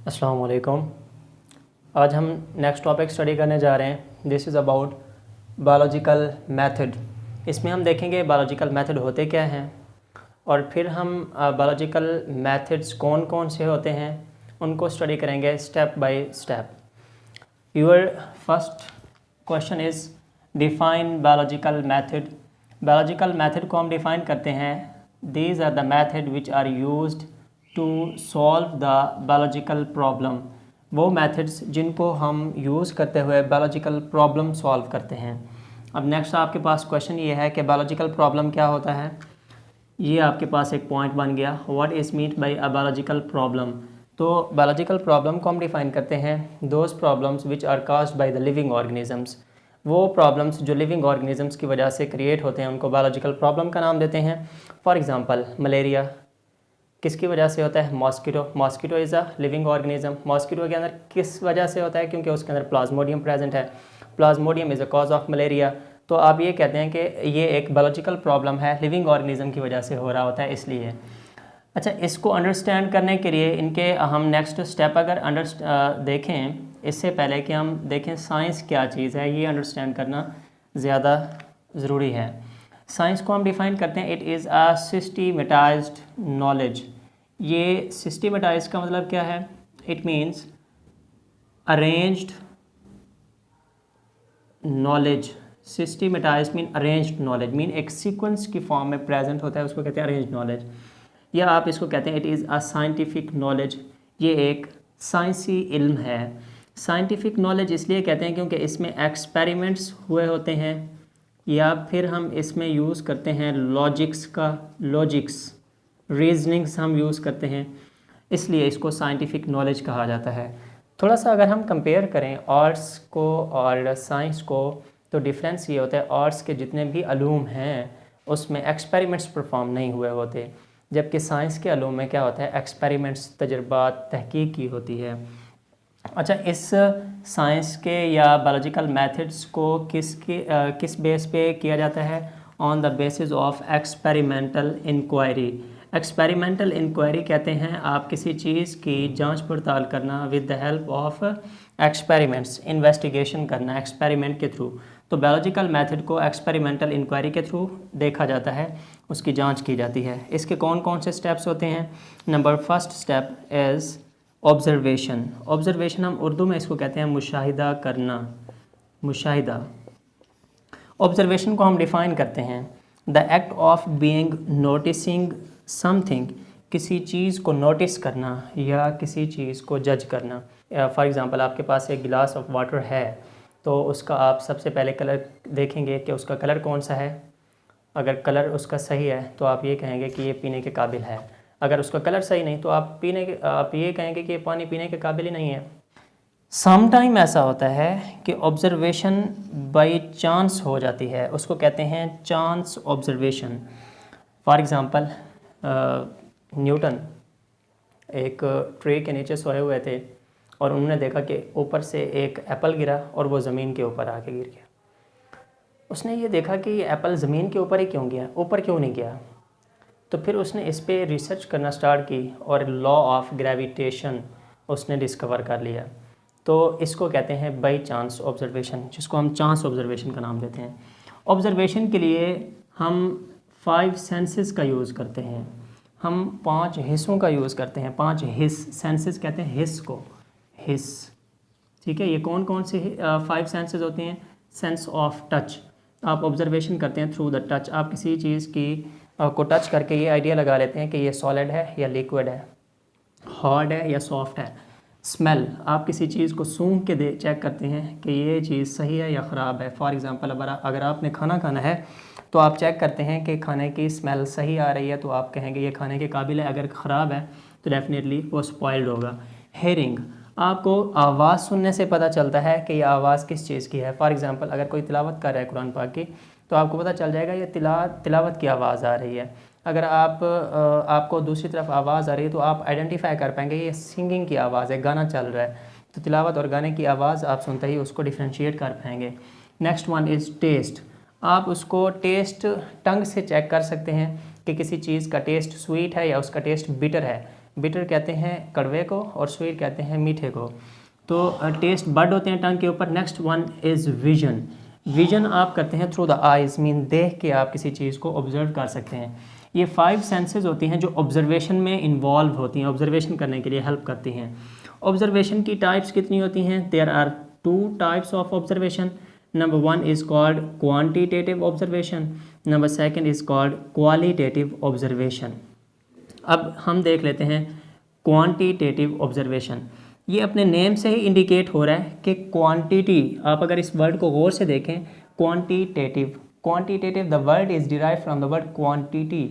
अस्सलाम वालेकुम। आज हम नेक्स्ट टॉपिक स्टडी करने जा रहे हैं। This is about biological method. इसमें हम देखेंगे बायोलॉजिकल मेथड होते क्या हैं और फिर हम बायोलॉजिकल मेथड्स कौन कौन से होते हैं उनको स्टडी करेंगे step by step. Your first question is define biological method. Biological method को हम डिफ़ाइन करते हैं, these are the method which are used to solve the biological problem. वो मेथड्स जिनको हम यूज़ करते हुए बायोलॉजिकल प्रॉब्लम सॉल्व करते हैं। अब नेक्स्ट आपके पास क्वेश्चन ये है कि बायोलॉजिकल प्रॉब्लम क्या होता है। ये आपके पास एक पॉइंट बन गया, what is mean by a biological problem. तो बायोलॉजिकल प्रॉब्लम को हम डिफ़ाइन करते हैं, those problems which are caused by the living organisms. वो प्रॉब्लम्स जो लिविंग ऑर्गेनिजम्स की वजह से क्रिएट होते हैं उनको बायोलॉजिकल प्रॉब्लम का नाम देते हैं। फॉर एग्ज़ाम्पल मलेरिया किसकी वजह से होता है? Mosquito. Mosquito is a living organism. Mosquito के अंदर किस वजह से होता है? क्योंकि उसके अंदर प्लाज्मोडियम प्रेजेंट है। Plasmodium is a cause of malaria. तो आप ये कहते हैं कि ये एक बायोलॉजिकल प्रॉब्लम है, लिविंग ऑर्गेनिज्म की वजह से हो रहा होता है इसलिए। अच्छा, इसको अंडरस्टैंड करने के लिए इनके हम नेक्स्ट स्टेप अगर देखें, इससे पहले कि हम देखें साइंस क्या चीज़ है, ये अंडरस्टैंड करना ज़्यादा ज़रूरी है। साइंस को हम डिफ़ाइन करते हैं, it is a systematised knowledge. ये सिस्टमेटाइज का मतलब क्या है? It means arranged knowledge. Systematise mean arranged knowledge, mean एक सीक्वेंस की फॉर्म में प्रेजेंट होता है, उसको कहते हैं अरेंज्ड नॉलेज। या आप इसको कहते हैं it is a scientific knowledge. ये एक साइंसी इल्म है। साइंटिफिक नॉलेज इसलिए कहते हैं क्योंकि इसमें एक्सपेरिमेंट्स हुए होते हैं, या फिर हम इसमें यूज़ करते हैं लॉजिक्स रीजनिंग्स हम यूज़ करते हैं, इसलिए इसको साइंटिफिक नॉलेज कहा जाता है। थोड़ा सा अगर हम कंपेयर करें आर्ट्स को और साइंस को, तो डिफरेंस ये होता है आर्ट्स के जितने भी अलूम हैं उसमें एक्सपेरिमेंट्स परफॉर्म नहीं हुए होते, जबकि साइंस के अलूम में क्या होता है? एक्सपेरिमेंट्स, तजर्बात, तहकीक की होती है। अच्छा, इस साइंस के या बायोलॉजिकल मेथड्स को किस बेस पे किया जाता है? On the basis of experimental inquiry. Experimental inquiry कहते हैं आप किसी चीज़ की जांच पड़ताल करना with the help of experiments, investigation करना एक्सपेरिमेंट के थ्रू। तो बायोलॉजिकल मेथड को एक्सपेरिमेंटल इंक्वायरी के थ्रू देखा जाता है, उसकी जांच की जाती है। इसके कौन कौन से स्टेप्स होते हैं? Number first step is observation. Observation हम उर्दू में इसको कहते हैं मुशाहिदा करना, मुशाहिदा। ऑब्जर्वेशन को हम डिफ़ाइन करते हैं, the act of being noticing something, किसी चीज़ को नोटिस करना या किसी चीज़ को जज करना। फॉर एग्ज़ाम्पल आपके पास एक गिलास ऑफ वाटर है, तो उसका आप सबसे पहले कलर देखेंगे कि उसका कलर कौन सा है। अगर कलर उसका सही है तो आप ये कहेंगे कि ये पीने के काबिल है। अगर उसका कलर सही नहीं तो आप ये कहेंगे कि ये पानी पीने के काबिल ही नहीं है। सम टाइम ऐसा होता है कि ऑब्जर्वेशन बाय चांस हो जाती है, उसको कहते हैं chance observation. For example Newton एक ट्री के नीचे सोए हुए थे और उन्होंने देखा कि ऊपर से एक एप्पल गिरा और वो ज़मीन के ऊपर आके गिर गया। उसने ये देखा कि ये एप्पल ज़मीन के ऊपर ही क्यों गया, ऊपर क्यों नहीं गया। तो फिर उसने इस पर रिसर्च करना स्टार्ट की और लॉ ऑफ ग्रेविटेशन उसने डिस्कवर कर लिया। तो इसको कहते हैं बाई चांस ऑब्जर्वेशन, जिसको हम चांस ऑब्जर्वेशन का नाम देते हैं। ऑब्जर्वेशन के लिए हम 5 सेंसेस का यूज़ करते हैं, हम 5 हिस्सों का यूज़ करते हैं। 5 हिस्स, सेंसेस कहते हैं हिस्स को, हिस्स, ठीक है। ये कौन कौन से 5 सेंसेस होते हैं? सेंस ऑफ टच, आप ऑब्जर्वेशन करते हैं थ्रू द टच। आप किसी चीज़ की को टच करके ये आइडिया लगा लेते हैं कि ये सॉलिड है या लिक्विड है, हार्ड है या सॉफ्ट है। स्मेल, आप किसी चीज़ को सूंघ के चेक करते हैं कि ये चीज़ सही है या ख़राब है। फॉर एग्ज़ाम्पल अगर आपने खाना खाना है तो आप चेक करते हैं कि खाने की स्मेल सही आ रही है तो आप कहेंगे ये खाने के काबिल है, अगर ख़राब है तो डेफिनेटली वो स्पॉइल्ड होगा। हेयरिंग, आपको आवाज़ सुनने से पता चलता है कि ये आवाज़ किस चीज़ की है। फॉर एग्ज़ाम्पल अगर कोई तिलावत कर रहा है कुरान पाक की, तो आपको पता चल जाएगा ये तिलावत की आवाज़ आ रही है। अगर आपको दूसरी तरफ आवाज़ आ रही है तो आप आइडेंटिफाई कर पाएंगे ये सिंगिंग की आवाज़ है, गाना चल रहा है। तो तिलावत और गाने की आवाज़ आप सुनते ही उसको डिफ्रेंशिएट कर पाएंगे। नेक्स्ट वन इज़ टेस्ट, आप उसको टेस्ट टंग से चेक कर सकते हैं कि किसी चीज़ का टेस्ट स्वीट है या उसका टेस्ट बिटर है। बिटर कहते हैं कड़वे को और स्वीट कहते हैं मीठे को। तो टेस्ट बड होते हैं टंग के ऊपर। Next one is vision. Vision आप करते हैं थ्रू द आइज़, मीन देख के आप किसी चीज़ को ऑब्जर्व कर सकते हैं। ये 5 सेंसेस होती हैं जो ऑब्जर्वेशन में इन्वॉल्व होती हैं, ऑब्जर्वेशन करने के लिए हेल्प करती हैं। ऑब्जर्वेशन की टाइप्स कितनी होती हैं? There are 2 types of observation. Number 1 is called quantitative observation, number 2 is called qualitative observation. अब हम देख लेते हैं क्वांटिटेटिव ऑब्जर्वेशन। ये अपने नेम से ही इंडिकेट हो रहा है कि क्वांटिटी, आप अगर इस वर्ड को गौर से देखें, quantitative, quantitative the word is derive from the word quantity.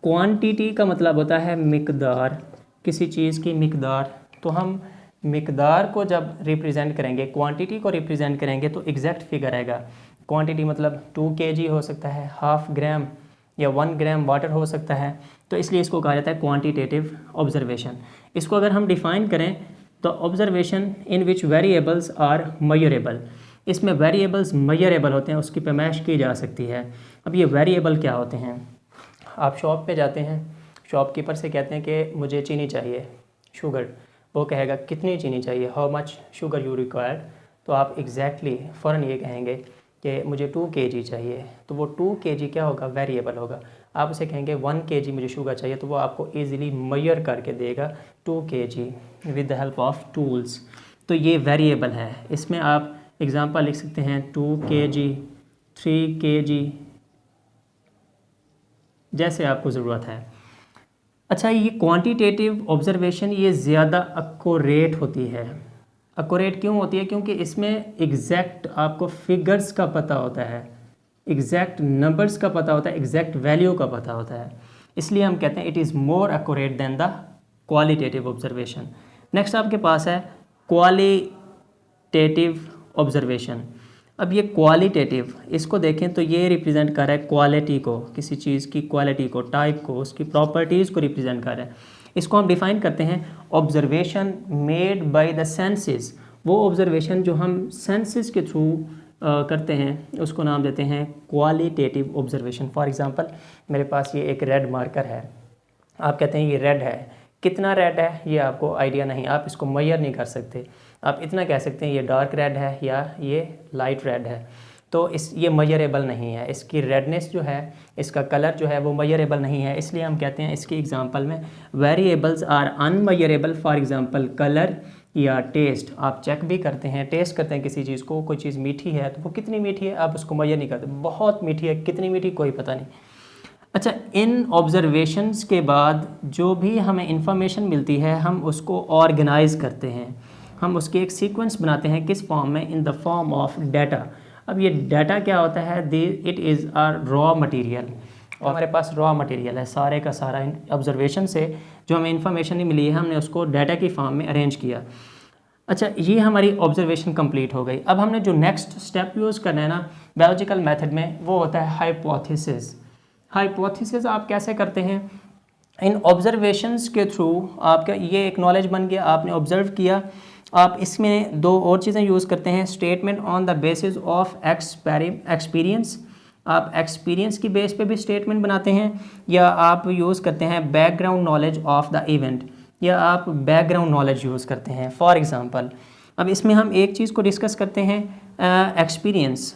Quantity का मतलब होता है मिकदार, किसी चीज़ की मिकदार। तो हम मिकदार को जब रिप्रेजेंट करेंगे, क्वांटिटी को रिप्रेजेंट करेंगे तो एग्जैक्ट फिगर आएगा। क्वांटिटी मतलब 2 kg हो सकता है, हाफ ग्राम या 1 ग्राम वाटर हो सकता है। तो इसलिए इसको कहा जाता है क्वांटिटेटिव ऑब्जर्वेशन। इसको अगर हम डिफ़ाइन करें तो observation in which variables are measurable, इसमें वेरिएबल्स मेजरेबल होते हैं, उसकी पैमाइश की जा सकती है। अब ये वेरिएबल क्या होते हैं? आप शॉप पे जाते हैं, शॉपकीपर से कहते हैं कि मुझे चीनी चाहिए, शुगर। वो कहेगा कितनी चीनी चाहिए, how much sugar you required. तो आप एग्जैक्टली फ़ौरन ये कहेंगे कि मुझे 2 kg चाहिए। तो वो 2 kg क्या होगा? वेरिएबल होगा। आप उसे कहेंगे 1 kg मुझे शुगर चाहिए, तो वो आपको ईज़िली मेजर करके देगा 2 kg with the help of tools. तो ये वेरिएबल है। इसमें आप एग्जांपल लिख सकते हैं 2 kg, 3 kg, जैसे आपको ज़रूरत है। अच्छा, ये क्वांटिटेटिव ऑब्जर्वेशन ये ज़्यादा एक्यूरेट होती है। एक्यूरेट क्यों होती है? क्योंकि इसमें एग्जैक्ट आपको फिगर्स का पता होता है, एग्जैक्ट नंबर्स का पता होता है, एग्जैक्ट वैल्यू का पता होता है। इसलिए हम कहते हैं it is more accurate than the qualitative observation. Next आपके पास है क्वालिटेटिव ऑब्जर्वेशन। अब ये क्वालिटेटिव, इसको देखें तो ये रिप्रेजेंट कर रहा है क्वालिटी को, किसी चीज़ की क्वालिटी को, टाइप को, उसकी प्रॉपर्टीज़ को रिप्रेजेंट कर रहा है। इसको हम डिफ़ाइन करते हैं observation made by the senses. वो ऑब्जर्वेशन जो हम सेंसेस के थ्रू करते हैं उसको नाम देते हैं क्वालिटेटिव ऑब्जर्वेशन। फॉर एग्जांपल, मेरे पास ये एक रेड मार्कर है, आप कहते हैं ये रेड है। कितना रेड है ये आपको आइडिया नहीं, आप इसको मेजर नहीं कर सकते। आप इतना कह सकते हैं ये डार्क रेड है या ये लाइट रेड है। तो ये मेजरेबल नहीं है, इसकी रेडनेस जो है, इसका कलर जो है वो मेजरेबल नहीं है। इसलिए हम कहते हैं इसकी एग्जांपल में variables are unmeasurable. For example colour या टेस्ट, आप चेक भी करते हैं, टेस्ट करते हैं किसी चीज़ को, कोई चीज़ मीठी है तो वो कितनी मीठी है आप उसको मेजर नहीं करते, बहुत मीठी है, कितनी मीठी कोई पता नहीं। अच्छा, इन ऑब्जर्वेशंस के बाद जो भी हमें इंफॉर्मेशन मिलती है हम उसको ऑर्गेनाइज करते हैं, हम उसके एक सीक्वेंस बनाते हैं। किस फॉर्म में? In the form of data. अब ये डाटा क्या होता है? It is a raw material. और हमारे पास रॉ मटेरियल है, सारे का सारा ऑब्जर्वेशन से जो हमें इंफॉर्मेशन मिली है हमने उसको डाटा की फॉर्म में अरेंज किया। अच्छा, ये हमारी ऑब्जर्वेशन कंप्लीट हो गई। अब हमने जो नेक्स्ट स्टेप यूज़ करना है ना बायोलॉजिकल मेथड में, वो होता है हाइपोथेसिस। हाइपोथेसिस आप कैसे करते हैं? इन ऑब्जर्वेशंस के थ्रू आपका ये एक नॉलेज बन गया, आपने ऑब्जर्व किया। आप इसमें 2 और चीज़ें यूज़ करते हैं, statement on the basis of experience. आप एक्सपीरियंस की बेस पे भी स्टेटमेंट बनाते हैं, या आप यूज़ करते हैं background knowledge of the event, या आप बैकग्राउंड नॉलेज यूज़ करते हैं। फॉर एग्ज़ाम्पल, अब इसमें हम एक चीज़ को डिस्कस करते हैं, एक्सपीरियंस।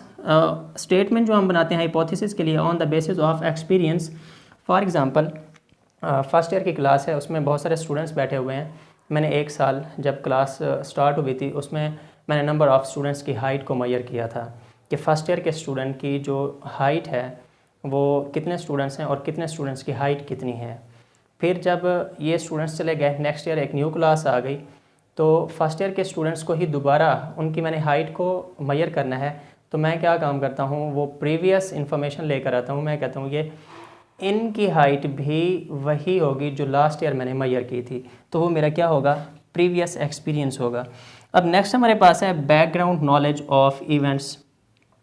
स्टेटमेंट जो हम बनाते हैं हाइपोथेसिस के लिए on the basis of experience. For example, first year की क्लास है, उसमें बहुत सारे स्टूडेंट्स बैठे हुए हैं। मैंने 1 साल जब क्लास स्टार्ट हुई थी उसमें मैंने नंबर ऑफ़ स्टूडेंट्स की हाइट को मेजर किया था कि फ़र्स्ट ईयर के स्टूडेंट की जो हाइट है वो कितने स्टूडेंट्स हैं और कितने स्टूडेंट्स की हाइट कितनी है। फिर जब ये स्टूडेंट्स चले गए, नेक्स्ट ईयर एक न्यू क्लास आ गई, तो फर्स्ट ईयर के स्टूडेंट्स को ही दोबारा उनकी मैंने हाइट को मेजर करना है। तो मैं क्या काम करता हूँ, वो प्रीवियस इन्फॉर्मेशन लेकर आता हूँ। मैं कहता हूँ ये इनकी हाइट भी वही होगी जो लास्ट ईयर मैंने मेजर की थी, तो वो मेरा क्या होगा? प्रीवियस एक्सपीरियंस होगा। अब नेक्स्ट हमारे पास है background knowledge of events.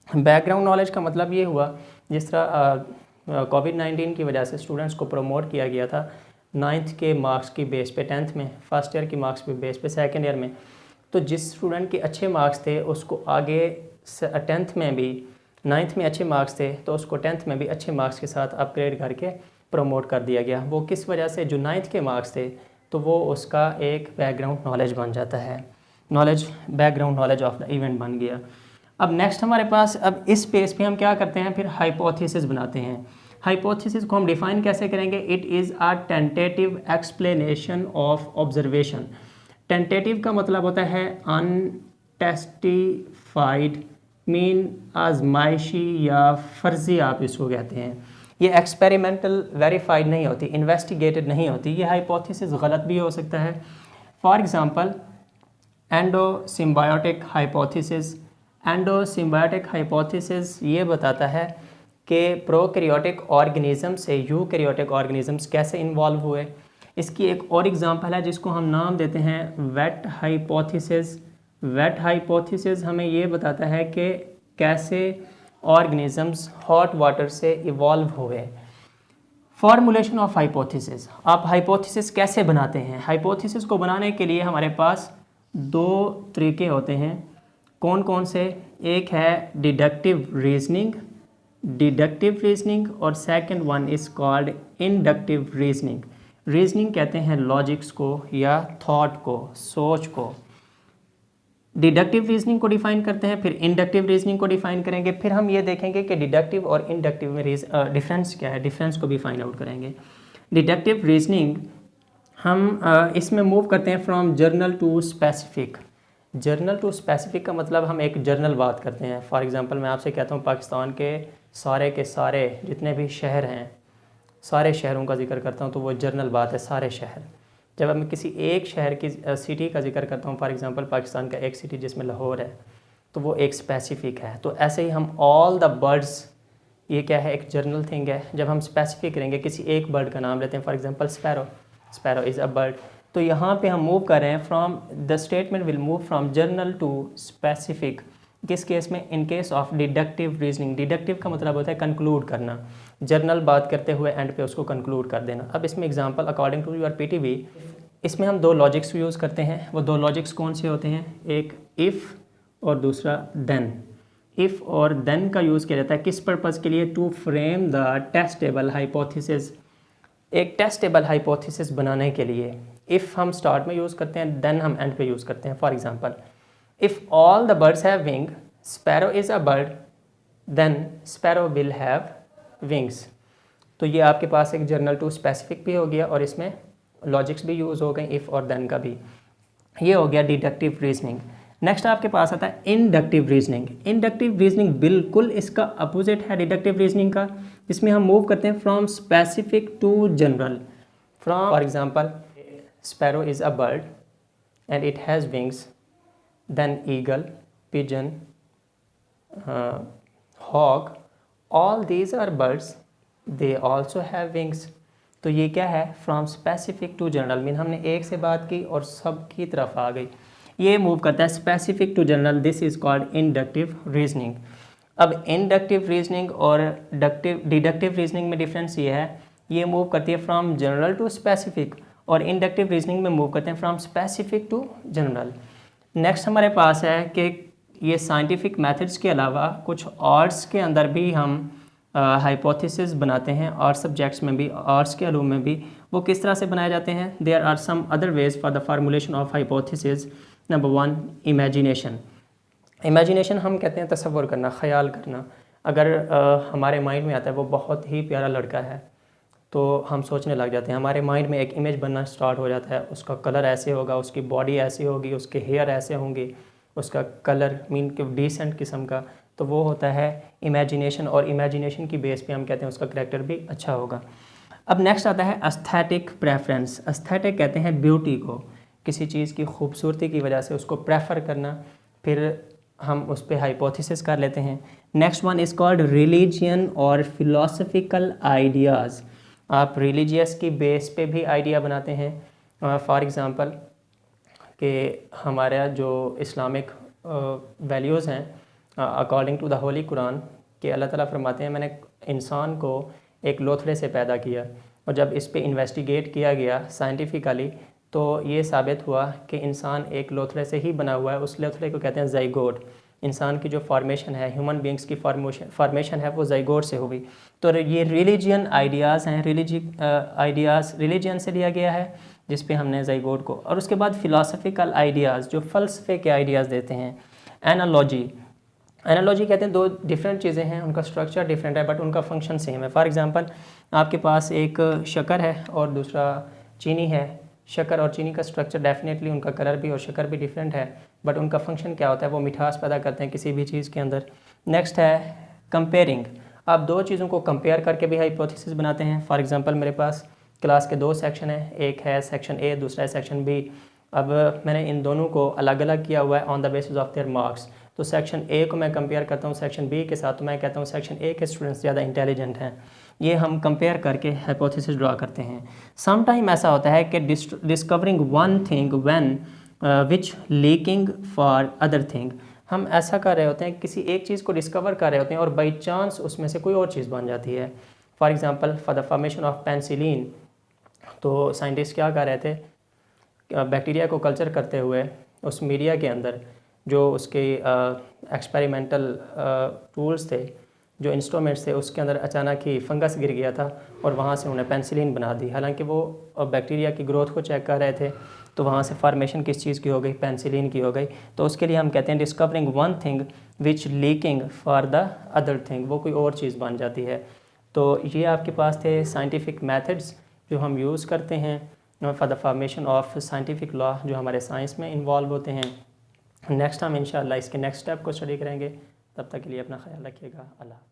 Background knowledge का मतलब ये हुआ, जिस तरह कोविड-19 की वजह से स्टूडेंट्स को प्रमोट किया गया था 9th के मार्क्स की बेस पे 10th में, फर्स्ट ईयर की मार्क्स पे बेस पे सेकेंड ईयर में, तो जिस स्टूडेंट के अच्छे मार्क्स थे उसको आगे 10th में भी, 9th में अच्छे मार्क्स थे तो उसको 10th में भी अच्छे मार्क्स के साथ अपग्रेड करके प्रमोट कर दिया गया। वो किस वजह से? जो 9th के मार्क्स थे तो वो उसका एक बैकग्राउंड नॉलेज बन जाता है, background knowledge of the event बन गया। अब नेक्स्ट हमारे पास, अब इस पेज पे हम क्या करते हैं, फिर हाइपोथेसिस बनाते हैं। हाइपोथेसिस को हम डिफाइन कैसे करेंगे? It is a tentative explanation of observation. Tentative का मतलब होता है अनटेस्टिफाइड, मीन आजमाइशी या फर्जी आप इसको कहते हैं। ये एक्सपेरिमेंटल वेरीफाइड नहीं होती, इन्वेस्टिगेटेड नहीं होती। ये हाइपोथेसिस गलत भी हो सकता है। For example endosymbiotic hypothesis. Endosymbiotic hypothesis ये बताता है कि प्रोकैरियोटिक ऑर्गेनिज्म से यूकैरियोटिक ऑर्गेनिजम्स कैसे इन्वॉल्व हुए। इसकी एक और एग्जांपल है जिसको हम नाम देते हैं वेट हाइपोथेसिस। वेट हाइपोथेसिस हमें ये बताता है कि कैसे ऑर्गेनिजम्स हॉट वाटर से इवॉल्व हुए। फॉर्मूलेशन ऑफ हाइपोथेसिस, आप हाइपोथेसिस कैसे बनाते हैं? हाइपोथेसिस को बनाने के लिए हमारे पास दो तरीके होते हैं। कौन कौन से? एक है डिडक्टिव रीजनिंग और second one is called inductive reasoning. Reasoning कहते हैं लॉजिक्स को या थॉट को, सोच को। डिडक्टिव रीजनिंग को डिफाइन करते हैं, फिर इंडक्टिव रीजनिंग को डिफाइन करेंगे, फिर हम ये देखेंगे कि डिडक्टिव और इंडक्टिव में डिफरेंस क्या है, डिफरेंस को भी फाइंड आउट करेंगे। डिडक्टिव रीजनिंग हम इसमें मूव करते हैं from general to specific. General to specific का मतलब हम एक जर्नल बात करते हैं। फॉर एग्जांपल मैं आपसे कहता हूँ पाकिस्तान के सारे जितने भी शहर हैं, सारे शहरों का जिक्र करता हूँ, तो वो जर्नल बात है, सारे शहर। जब मैं किसी एक शहर की सिटी का जिक्र करता हूँ, फॉर एग्जांपल पाकिस्तान का एक सिटी जिसमें लाहौर है, तो वो एक स्पेसिफिक है। तो ऐसे ही हम ऑल द बर्ड्स, ये क्या है, एक जर्नल थिंग है। जब हम स्पेसिफिक करेंगे, किसी एक बर्ड का नाम लेते हैं, for example sparrow is a bird, तो यहाँ पे हम मूव कर रहे हैं from the statement will move from general to specific. किस केस में? In case of deductive reasoning. Deductive का मतलब होता है कंक्लूड करना, जर्नल बात करते हुए एंड पे उसको कंक्लूड कर देना। अब इसमें example according to your PTB, इसमें हम दो लॉजिक्स यूज़ करते हैं। वो दो लॉजिक्स कौन से होते हैं? एक इफ़ और दूसरा देन। इफ़ और देन का यूज़ किया जाता है किस पर्पज़ के लिए? To frame the testable hypothesis. एक टेस्टेबल हाइपोथेसिस बनाने के लिए इफ़ हम स्टार्ट में यूज़ करते हैं, देन हम एंड पे यूज़ करते हैं। For example, if all the birds have wing, sparrow is a bird, then sparrow will have wings. तो ये आपके पास एक जर्नल टू स्पेसिफिक भी हो गया और इसमें लॉजिक्स भी यूज़ हो गए, इफ़ और देन का भी। ये हो गया डिडक्टिव रीजनिंग। नेक्स्ट आपके पास आता है इंडक्टिव रीजनिंग। इंडक्टिव रीजनिंग बिल्कुल इसका अपोजिट है डिडक्टिव रीजनिंग का, जिसमें हम मूव करते हैं from specific to general. From for example, sparrow is a bird and it has wings, then eagle, pigeon, hawk, all these are birds, they also have wings. तो ये क्या है? From specific to general, mean हमने एक से बात की और सब की तरफ आ गई। ये मूव करता है specific to general, this is called inductive reasoning. अब इंडक्टिव रीजनिंग और डिडक्टिव रीजनिंग में डिफरेंस ये है, ये मूव करती है फ्रॉम जनरल टू स्पेसिफिक, और इंडक्टिव रीजनिंग में मूव करते हैं from specific to general. Next हमारे पास है कि ये साइंटिफिक मेथड्स के अलावा कुछ आर्ट्स के अंदर भी हम हाइपोथेसिस बनाते हैं। आर्ट्स सब्जेक्ट्स में भी, आर्ट्स के अलूम में भी वो किस तरह से बनाए जाते हैं? There are some other ways for the formulation of hypothesis. Number 1, imagination. Imagination हम कहते हैं तसव्वुर करना, ख्याल करना। अगर हमारे माइंड में आता है वो बहुत ही प्यारा लड़का है, तो हम सोचने लग जाते हैं, हमारे माइंड में एक इमेज बनना स्टार्ट हो जाता है, उसका कलर ऐसे होगा, उसकी बॉडी ऐसी होगी, उसके हेयर ऐसे होंगे, उसका कलर मीन कि डिसेंट किस्म का, तो वो होता है इमेजिनेशन। और इमेजिनेशन की बेस पे हम कहते हैं उसका करैक्टर भी अच्छा होगा। अब नेक्स्ट आता है एस्थेटिक प्रेफरेंस। एस्थेटिक कहते हैं ब्यूटी को, किसी चीज़ की खूबसूरती की वजह से उसको प्रेफर करना, फिर हम उस पर हाइपोथेसिस कर लेते हैं। Next one is called religion और फिलोसफिकल आइडियाज़। आप रिलीजियस की बेस पे भी आइडिया बनाते हैं। फॉर एग्ज़ाम्पल कि हमारा जो इस्लामिक वैल्यूज़ हैं, according to the holy Quran, कि अल्लाह ताला फरमाते हैं मैंने इंसान को एक लोथड़े से पैदा किया, और जब इस पे इन्वेस्टिगेट किया गया साइंटिफिकली तो ये साबित हुआ कि इंसान एक लोथड़े से ही बना हुआ है। उस लोथड़े को कहते हैं ज़ाइगोट। इंसान की जो फॉर्मेशन है, ह्यूमन बींग्स की फॉर्मेशन है, वो ज़ाइगोट से हुई। तो ये रिलीजियन आइडियाज़ हैं, रिलीजियन से लिया गया है, जिस पे हमने ज़ाइगोट को, और उसके बाद फ़िलासफ़िकल आइडियाज़ जो फ़लसफ़े के आइडियाज़ देते हैं। एनालॉजी, एनालॉजी कहते हैं दो डिफरेंट चीज़ें हैं, उनका स्ट्रक्चर डिफरेंट है बट उनका फंक्शन सेम है। फॉर एग्जांपल आपके पास एक शक्कर है और दूसरा चीनी है। शक्कर और चीनी का स्ट्रक्चर डेफिनेटली, उनका कलर भी और शक्कर भी डिफरेंट है, बट उनका फंक्शन क्या होता है, वो मिठास पैदा करते हैं किसी भी चीज़ के अंदर। नेक्स्ट है कंपेयरिंग, आप दो चीज़ों को कंपेयर करके भी हाइपोथेसिस बनाते हैं। फॉर एग्जांपल मेरे पास क्लास के दो सेक्शन हैं, एक है सेक्शन ए, दूसरा है सेक्शन बी। अब मैंने इन दोनों को अलग अलग किया हुआ है on the basis of their marks. तो सेक्शन ए को मैं कंपेयर करता हूँ सेक्शन बी के साथ, तो मैं कहता हूँ सेक्शन ए के स्टूडेंट्स ज़्यादा इंटेलिजेंट हैं। ये हम कंपेयर करके हाइपोथेसिस ड्रा करते हैं। सम टाइम ऐसा होता है कि discovering one thing when which leaking for other thing, हम ऐसा कर रहे होते हैं, किसी एक चीज़ को डिस्कवर कर रहे होते हैं और बाई चांस उसमें से कोई और चीज़ बन जाती है। For example for the formation of penicillin, तो साइंटिस्ट क्या कर रहे थे, बैक्टीरिया को कल्चर करते हुए उस मीडिया के अंदर जो उसके एक्सपेरिमेंटल टूल्स थे, जो इंस्ट्रूमेंट्स थे, उसके अंदर अचानक ही फंगस गिर गया था और वहाँ से उन्हें पेंसिलिन बना दी। हालांकि वो बैक्टीरिया की ग्रोथ को चेक कर रहे थे, तो वहाँ से फार्मेशन किस चीज़ की हो गई, पेंसिलिन की हो गई। तो उसके लिए हम कहते हैं discovering one thing which leaking for the other thing, वो कोई और चीज़ बन जाती है। तो ये आपके पास थे साइंटिफिक मेथड्स जो हम यूज़ करते हैं for the formation of scientific law, जो हमारे साइंस में इन्वॉल्व होते हैं। नेक्स्ट हम इंशाल्लाह इसके नेक्स्ट स्टेप को स्टडी करेंगे। तब तक के लिए अपना ख्याल रखिएगा। अल्लाह।